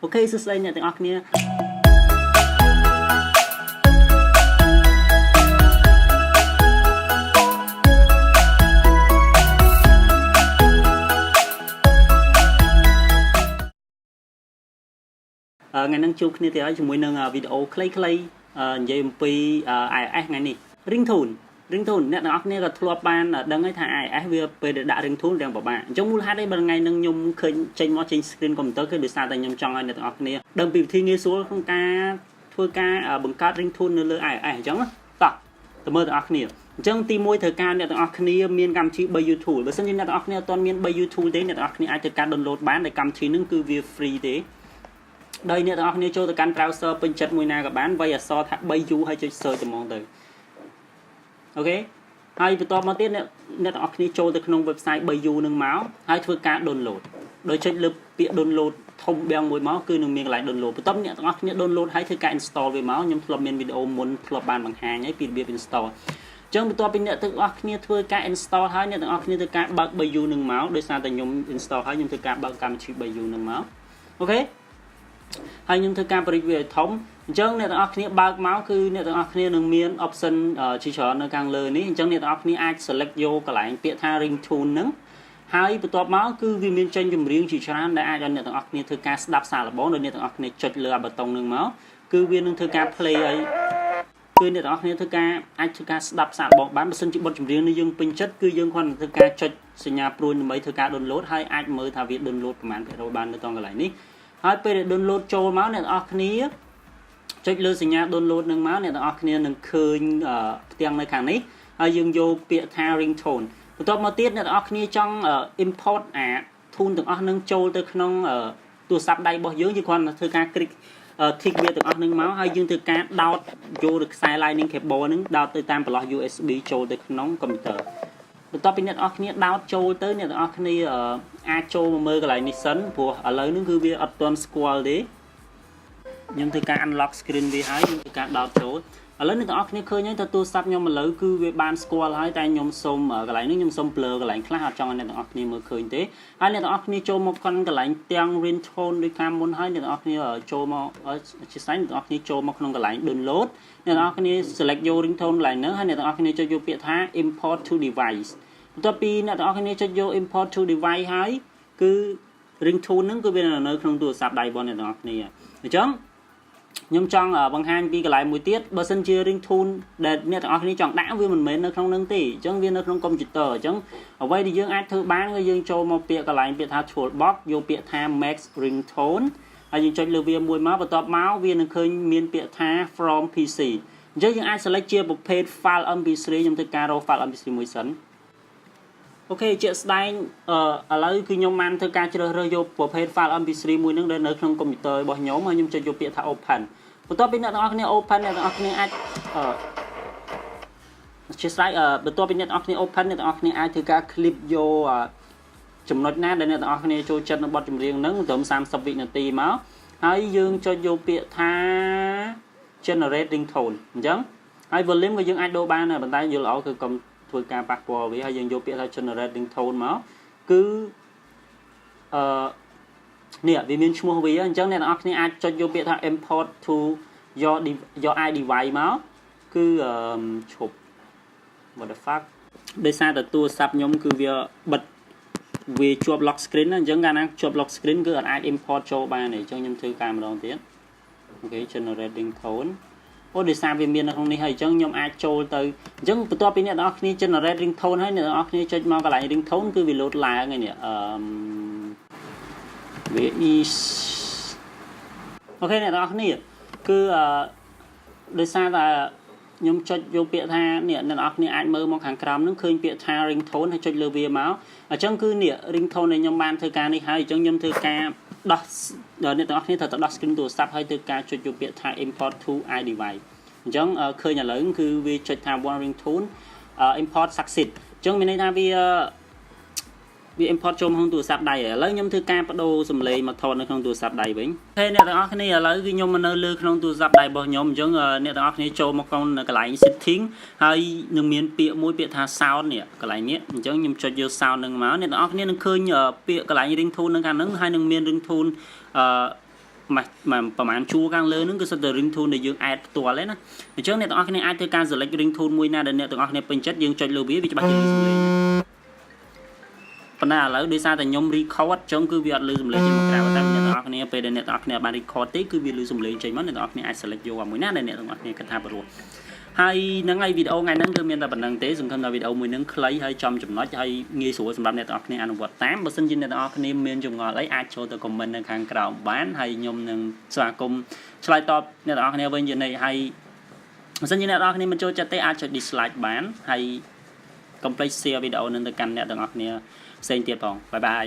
អូខេសួស្តីអ្នកទាំងអស់គ្នាថ្ងៃនេះជួបគ្នាទៀតហើយជាមួយនឹងវីដេអូខ្លីៗនិយាយអំពី iOS ថ្ងៃនេះ ringtune អ្នកទាំងអស់គ្នាក៏ធ្លាប់បានដឹងហើយថា iOS វាពេលដែលដាក់ ringtune ទាំងពិបាកអញ្ចឹងមូលហេតុអីបើថ្ងៃនេះខ្ញុំឃើញចេញមកចេញ screen computer គឺដោយសារតែខ្ញុំចង់ឲ្យអ្នកទាំងអស់គ្នាដឹងពីវិធីងាយស្រួលក្នុងការធ្វើការបង្កើត ringtune នៅលើ iOS អញ្ចឹងតោះទៅមើលទាំងអស់គ្នាអញ្ចឹងទី1ត្រូវការអ្នកទាំងអស់គ្នាមានកម្មវិធី YouTube បើមិនជាអ្នកទាំងអស់គ្នាអត់ទាន់មាន YouTube ទេអ្នកទាំងអស់គ្នាអាចធ្វើការ download បានដោយកម្មវិធីហ្នឹងគឺវា free ទេដោយអ្នកទាំងអស់គ្នាចូលទៅកាន់ browser ពេញចិត្តមួយណាក៏បានវាយអក្សរថា 3U ហើយចុច search តែហ្មងទៅអូខេហើយបន្ទាប់មកទៀតអ្នកទាំងអស់គ្នាចូលទៅក្នុង website 3U នឹងមកហើយធ្វើការ download ដោយចុចលើពាក្យ download ធំបែងមួយមកគឺនឹងមានកន្លែង download បន្ទាប់អ្នកទាំងអស់គ្នា download ហើយធ្វើការ install វាមកខ្ញុំធ្លាប់មានវីដេអូមុនធ្លាប់បានបង្ហាញហើយពីរបៀប install អញ្ចឹងបន្ទាប់ពីអ្នកទាំងអស់គ្នាធ្វើការ install ហើយអ្នកទាំងអស់គ្នាធ្វើការបើក 3U នឹងមកដោយសារតែខ្ញុំ install ហើយខ្ញុំធ្វើការបើកកម្មវិធី 3U នឹងមកអូខេហើយខ្ញុំធ្វើការបរិយាឲ្យធំអញ្ចឹងអ្នកទាំងអស់គ្នាបើកមកគឺអ្នកទាំងអស់គ្នានឹងមាន option ជាច្រើននៅខាងលើនេះអញ្ចឹងអ្នកទាំងអស់គ្នាអាច select យកកន្លែងពាក្យថា ringtune ហ្នឹងហើយបន្ទាប់មកគឺវាមានចេញចម្រៀងជាច្រើនដែលអាចឲ្យអ្នកទាំងអស់គ្នាធ្វើការស្ដាប់សារល្បងដោយអ្នកទាំងអស់គ្នាចុចលើអាប៊ូតុងហ្នឹងមកគឺវានឹងធ្វើការ play ឲ្យគឺអ្នកទាំងអស់គ្នាធ្វើការអាចធ្វើការស្ដាប់សារល្បងបានបើសិនជាបទចម្រៀងនេះយើងពេញចិត្តគឺយើងគ្រាន់តែធ្វើការចុចសញ្ញាព្រួយដើម្បីធ្វើការ download ហើយអាចមើលថាវា download ប្រហែល%បាននៅក្នុងកន្លែងនេះហើយពេលដែល download ចូលមកអ្នកទាំងអស់គ្នាចុចលើសញ្ញា download នឹងមកអ្នកទាំងអស់គ្នានឹងឃើញផ្ទាំងនៅខាងនេះហើយយើងយកពាក្យថា ringtone បន្ទាប់មកទៀតអ្នកទាំងអស់គ្នាចង់ import អា tune ទាំងអស់នឹងចូលទៅក្នុងទូរស័ព្ទដៃរបស់យើងគ្រាន់តែធ្វើការ click tick វាទាំងអស់នឹងមកហើយយើងធ្វើការដោតយកខ្សែ lightning cable ហ្នឹងដោតទៅតាមប្រឡោះ USB ចូលទៅក្នុង computer បន្ទាប់ពីអ្នកទាំងអស់គ្នាដោតចូលទៅអ្នកទាំងអស់គ្នាអាចចូលមកមើលកន្លែងនេះសិនព្រោះឥឡូវនេះគឺវាអត់ទាន់ស្គាល់ទេខ្ញុំធ្វើការ unlock screen វាហើយខ្ញុំធ្វើការដោតចូលឥឡូវអ្នកទាំងអស់គ្នាឃើញហើយថាទូរស័ព្ទខ្ញុំឥឡូវគឺវាបានស្គាល់ហើយតែខ្ញុំសុំកន្លែងនេះខ្ញុំសុំ blur កន្លែងខ្លះអត់ចង់ឲ្យអ្នកទាំងអស់គ្នាមើលឃើញទេហើយអ្នកទាំងអស់គ្នាចូលមកកាន់កន្លែងទាំង ringtone ដូចខាងមុនហើយអ្នកទាំងអស់គ្នាចូលមកជាស្អីអ្នកទាំងអស់គ្នាចូលមកក្នុងកន្លែង download អ្នកទាំងអស់គ្នា select យក ringtone កន្លែងហ្នឹងហើយអ្នកទាំងអស់គ្នាចុចយកពាក្យថា import to device បន្ទាប់ពីអ្នកទាំងអស់គ្នាចុចយក import to device ហើយគឺ ringtone ហ្នឹងគឺវានៅក្នុងទូរស័ព្ទដៃរបស់អ្នកទាំងអស់គ្នាអញ្ចឹងខ្ញុំចង់បង្ហាញពីកន្លែងមួយទៀតបើសិនជា ringtone ដែលអ្នកទាំងអស់គ្នាចង់ដាក់វាមិនមែននៅក្នុងហ្នឹងទេអញ្ចឹងវានៅក្នុងកុំព្យូទ័រអញ្ចឹងអ្វីដែលយើងអាចធ្វើបានគឺយើងចូលមកពាក្យកន្លែងពាក្យថា toolbox យកពាក្យថា max ringtone ហើយយើងចុចលើវាមួយមកបន្ទាប់មកវានឹងឃើញមានពាក្យថា from PC អញ្ចឹងយើងអាច select ជាប្រភេទ file MP3 ខ្ញុំធ្វើការរក file MP3 មួយសិនអូខេជាក់ស្ដែងឥឡូវគឺខ្ញុំបានធ្វើការជ្រើសរើសយកប្រភេទ file MP3 មួយហ្នឹងដែលនៅក្នុងកុំព្យូទ័ររបស់ខ្ញុំហើយខ្ញុំចុចយកពាក្យថា open បន្ទាប់ពីអ្នកទាំងអស់គ្នា open អ្នកទាំងអស់គ្នាអាចជាស្ដែងបន្ទាប់ពីអ្នកទាំងអស់គ្នា open អ្នកទាំងអស់គ្នាអាចធ្វើការ clip យកចំណុចណាដែលអ្នកទាំងអស់គ្នាចូលចិត្តនៅបទចម្រៀងហ្នឹងត្រឹម30វិនាទីមកហើយយើងចុចយកពាក្យថា generate ringtone អញ្ចឹងហើយ volume ក៏យើងអាចដូរបានដែរប៉ុន្តែយល់ល្អគឺកុំធ្វើការប៉ះពាល់វាហើយយើងយកពាក្យថា generate ringtone មកគឺនេះវាមានឈ្មោះវាអញ្ចឹងអ្នកទាំងអស់គ្នាអាចចុចយកពាក្យថា import to your iDevice មកគឺឈប់ what the fuck ដោយសារតែទូរស័ព្ទខ្ញុំគឺវាបិទវាជាប់ lock screen អញ្ចឹងកាលណាជាប់ lock screen គឺអត់អាច import ចូលបានទេអញ្ចឹងខ្ញុំធ្វើការម្ដងទៀតអូខេ generate ringtoneអូដោយសារវាមាននៅក្នុងនេះហើយអញ្ចឹងខ្ញុំអាចចូលទៅអញ្ចឹងបន្ទាប់ពីអ្នកទាំងអស់គ្នា generate ringtone ហើយអ្នកទាំងអស់គ្នាចុចមកកន្លែង ringtone គឺវា load ឡើងហើយនេះវា is អូខេអ្នកទាំងអស់គ្នាគឺដោយសារតែខ្ញុំចុចយកពាក្យថានេះអ្នកទាំងអស់គ្នាអាចមើលមកខាងក្រោមហ្នឹងឃើញពាក្យថា ringtone ហើយចុចលើវាមកអញ្ចឹងគឺនេះ ringtone ដែលខ្ញុំបានធ្វើការនេះហើយអញ្ចឹងខ្ញុំធ្វើការដោះអ្នកទាំងអស់គ្នាត្រូវទៅដោះ screen ទូរស័ព្ទហើយធ្វើការចុចយកពាក្យថា import to iDevice អញ្ចឹងឃើញឥឡូវគឺវាចុចថា one ringtone import succeed អញ្ចឹងមានន័យថាវា import ចូលក្នុងទូរស័ព្ទដៃឥឡូវខ្ញុំធ្វើការបដូរសំឡេងមកថតនៅក្នុងទូរស័ព្ទដៃវិញហើយអ្នកទាំងអស់គ្នាឥឡូវគឺខ្ញុំនៅលើក្នុងទូរស័ព្ទដៃរបស់ខ្ញុំអញ្ចឹងអ្នកទាំងអស់គ្នាចូលមកក្នុងកន្លែង setting ហើយនឹងមានពាក្យមួយពាក្យថា sound នេះកន្លែងនេះអញ្ចឹងខ្ញុំចុចយក sound នឹងមកអ្នកទាំងអស់គ្នានឹងឃើញពាក្យកន្លែង ringtone នៅខាងហ្នឹងហើយនឹងមាន ringtone ប្រហែលជួរខាងលើហ្នឹងគឺសិតតែ ringtone ដែលយើង add ផ្ទាល់ទេណាអញ្ចឹងអ្នកទាំងអស់គ្នាអាចធ្វើការ select ringtone មួយណាដែលអ្នកទាំងអស់គ្នាពេញចិត្តយើងចុចលើវាច្បាស់ជាឮសំឡេងប៉ុន្តែឥឡូវដោយសារតែខ្ញុំ record អញ្ចឹងគឺវាអត់ឮសំឡេងចេញមកក្រៅតែអ្នកទាំងអស់គ្នាពេលដែលអ្នកទាំងអស់គ្នាបាន record ទេគឺវាឮសំឡេងចេញមកអ្នកទាំងអស់គ្នាអាច select យកមួយណាដែលអ្នកទាំងអស់គ្នាគិតថាព្រោះហើយហ្នឹងហើយវីដេអូថ្ងៃហ្នឹងគឺមានតែប៉ុណ្្នឹងទេសង្ឃឹមថាវីដេអូមួយហ្នឹងខ្លីហើយចំចំណុចហើយងាយស្រួលសម្រាប់អ្នកទាំងអស់គ្នាអនុវត្តតាមបើសិនជាអ្នកទាំងអស់គ្នាមានចម្ងល់អីអាចចូលទៅ comment នៅខាងក្រោមបានហើយខ្ញុំនឹងស្វាគមន៍ឆ្លើយតបអ្នកទាំងអស់គ្នាវិញយ៉ាងនេះហើយបើសិនជាអ្នកទាំងអស់គ្នាមិនចូលចិត្តទេអាចចុច dislike បានហើយកុំភ្លេច share វីដេអូនេះទៅកាន់អ្នកទាំងអស់គ្នាផ្សេងទៀតផងបាយបាយ